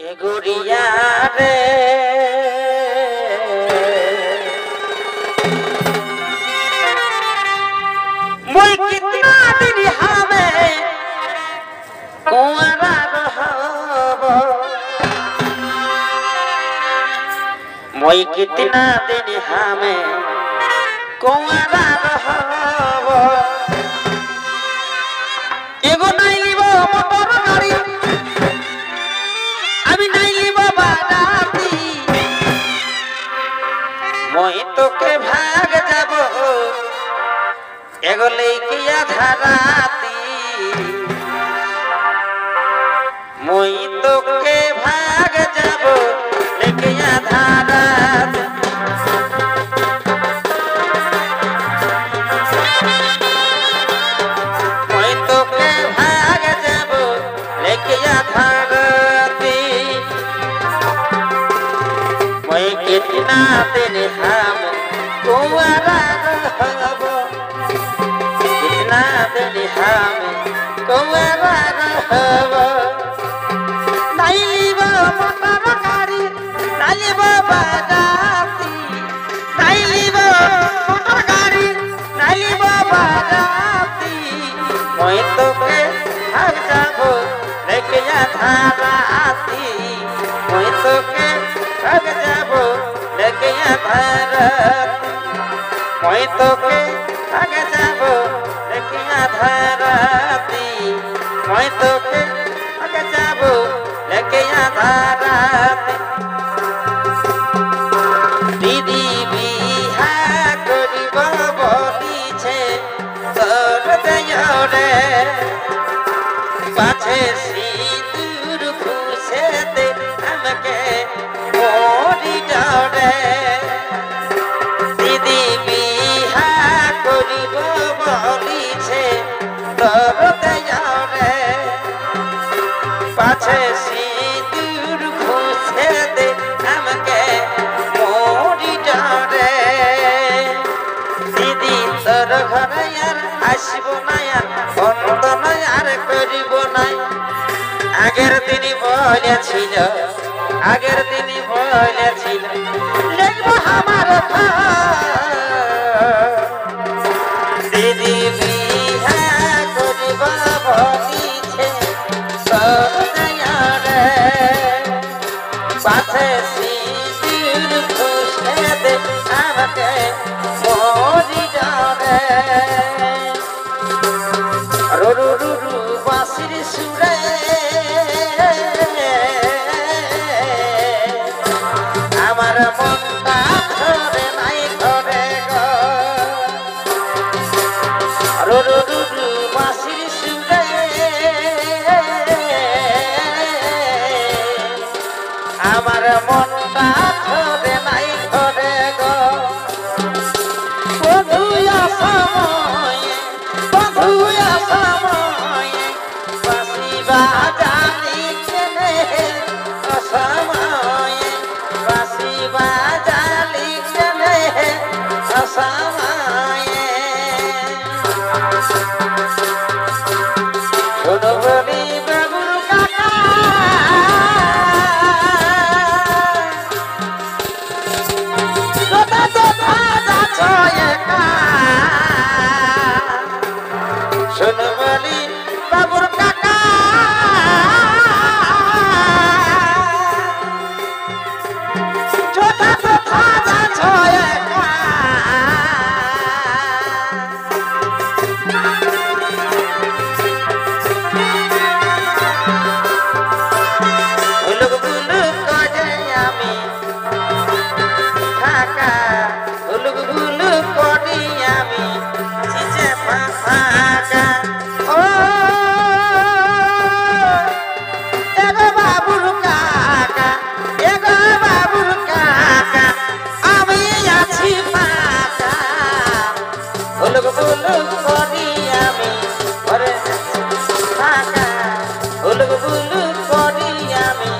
गुड़िया रे मुई कितना दिन हमें कुंवारा रहब मुई कितना दिन हमें कुंवारा रहब एगो नहीं लिबो मोटर गाड़ी अभी नहीं लिबो बाराती मुई तो के भाग जाबो एगो लइकिया धराती मुई तो के भाग जाबो लइकिया धराती मुई तो के भाग जाबो लइकिया धराती मुई कितना दिन हम कुंवारा रहबो दिन हमें कुंवारा रहब नहीं लिबो मोटर गाड़ी नहीं लिबो बाराती नहीं लिबो मोटर गाड़ी नहीं लिबो बाराती मुई तो के भाग जाबो लइकिया धराती मुई तो के भाग जाबो लइकिया धराती मुई तो के भाग जाबो लइकिया धराती मुई तो के भाग जाबो लइकिया धराती दीदी बिहा करिब बोलिछे तोर दयरे पाछे सिंदूर खुशे दे हमके मोरी डरे दीदी बिहा करिब बोलिछे तोर दयरे पाछे सिंदूर खुशे दे हमके मोरी डरे दीदी तोर घरे यार आसबो ना यार बंधन यार करिब ना আগের দিনই বলেছিল আগের দিনই বলেছিল লিখব আমার दीदी बिहा करिब बोलिछे तोर दयरे पाछे सिंदूर खुशे दे हमके मोरी डरे रु रु रु रु बांसुरी सुरे আমার মনটা ধরে নাই ধরে গো রু রু রু রু বাঁশির সুরে আমার মনটা ধরে নাই ধরে গো বধুয়া সময়ে বাঁশি বাজালি কেনে অসময়ে বাঁশি বাজালি কেনে অসময়ে শোনো বলি বাবুর কাকা যথা যথা যাচ্ছ একা শোনো বলি বাবুর কাকা যথা যথা যাচ্ছ একা ভুলুক ভুলুক করে আমি কাকা ভুলুক ভুলুক করি আমি চিচে ফাঁকা ও এগো বাবুর কাকা এগো বাবুর কাকা আমি আছি ফাঁকা ভুলুক ভুলুক করি আমি ঘরে ফাঁকা ভুলুক ভুলুক করি আমি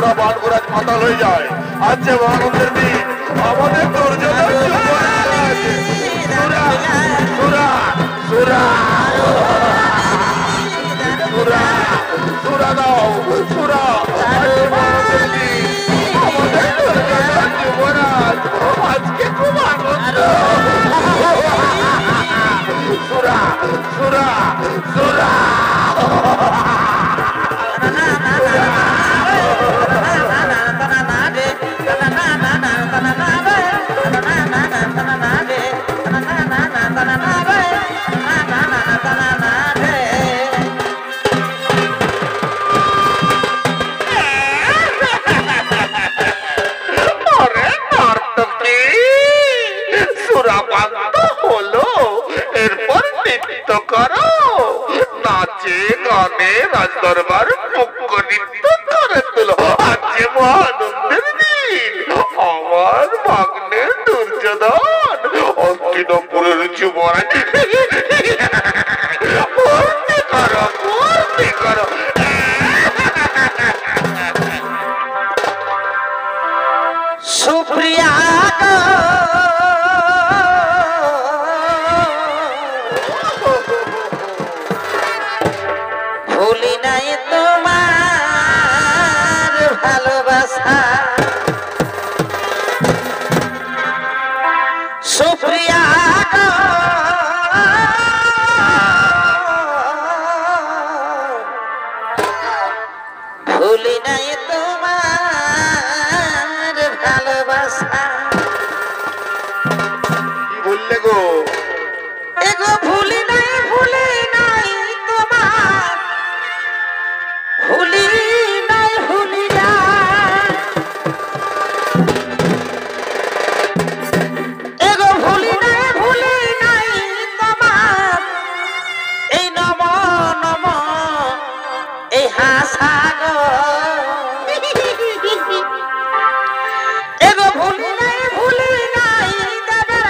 ওরা বানগুরাজ মাতাল হয়ে যায়। আজ যে আনন্দের দিন, আমাদের দুর্যোধন সুরা সুরা সুরা সুরা সুরা দাও সুরা, আনন্দের দিন, আমাদের দুর্যোধন যুবরাজ আজকে খুব আনন্দ। সুরা সুরা সুরা রাজদরবার মুখ্য নৃত্য করে তোলো। আজ যে মহানন্দের দিন, আমার ভাগ্নের দুর্যোধন হস্তিনাপুরের যুবরাজ ভর্তি করো ভর্তি করো। সুপ্রিয়া ভুলি নাই তোমার ভালোবাসা, সুপ্রিয়া ভুলি নাই তোমার ভালোবাসা। কি বললে গো? এগো ভুলি নাই তোমার, ভুলি নাই এগো ভুলি নাই তোমার এই নম নম এই হাসা গো। এগো ভুলি নাই দেবে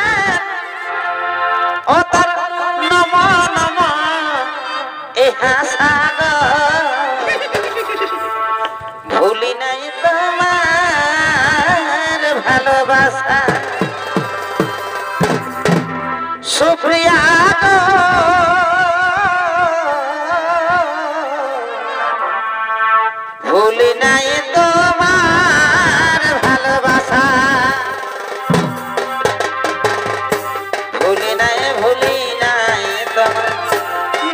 ও তার নম নম এই হাসা গো। ভুলি নাই তোমার ভালোবাসা, সুপ্রিয়া ভুলি নাই তোমার ভালোবাসা, ভুলি নাই তোমার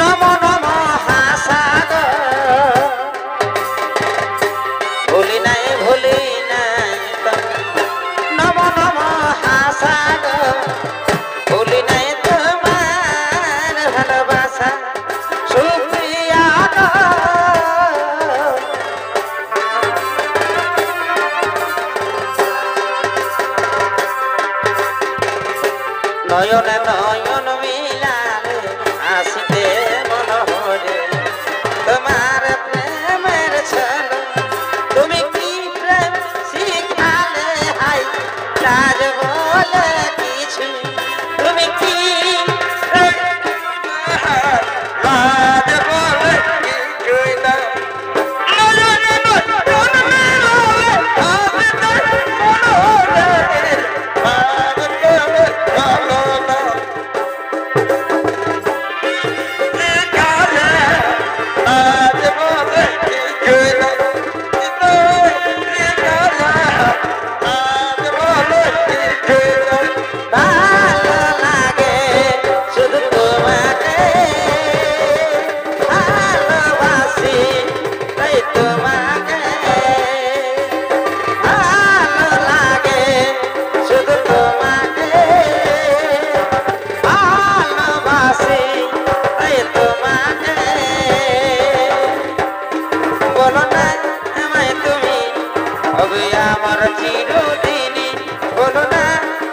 নম নম হাসা গো। ভুলি নাই নম নম হাসা গো। ভুলি নাই তোমার ভালোবাসা, সুপ্রিয়া নয়ন নয়ন মিলালে আসিতে মনোহরে তোমার প্রেমের ছল। তুমি কি প্রেম শিখালে হাই রাজ বলে কিছু, তুমি কি রাজ বলে কিছুই না। আমার চিরদিনই বলো না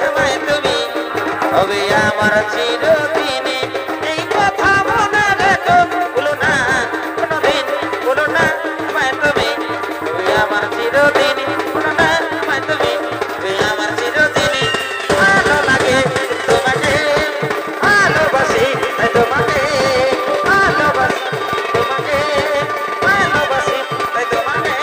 আমায় তুমি, হবে আমার চিরদিনই এই কথা মনে রেখো। বলো না কোনোদিন, বলো না আমায় তুমি, হবে আমার চিরদিনই, বলো না আমায় তুমি, হবে আমার চিরদিনই। ভালো লাগে তোমাকে, ভালোবাসি তোমাকে, ভালোবাসি তোমাকে, ভালোবাসি তোমাকে।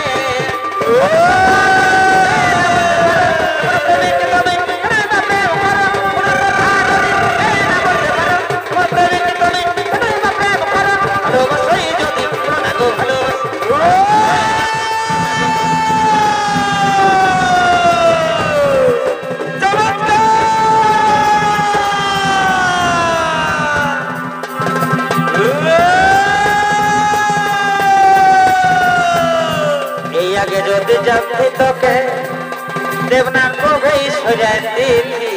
কবেই সজায় দিলি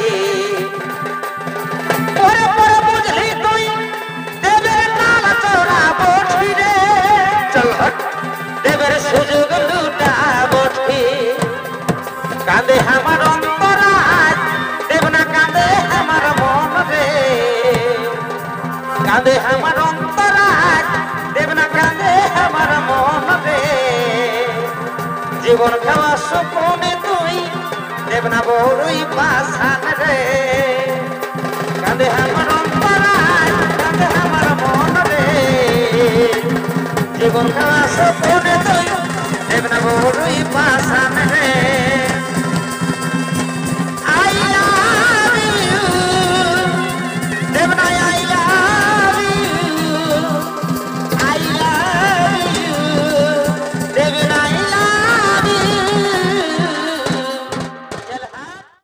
পরে পরে বুঝলি তুই দেবের নালা চোরা বঠি রে চল হট দেবের সুযোগ লুটা বঠি কাঁদে আমার অন্তরাজ দেব না কাঁদে আমার মন রে কাঁদে আমার অন্তরাজ দেব না কাঁদে আমার মন রে জীবন খাওয়া স্বপ্নে তুই দেব না বড়ই পাশান রে কাঁদে আমার অন্তরাজ কাঁদে আমার মন রে জীবন খাওয়া স্বপ্নে তুই দেব না বড়ই পাশান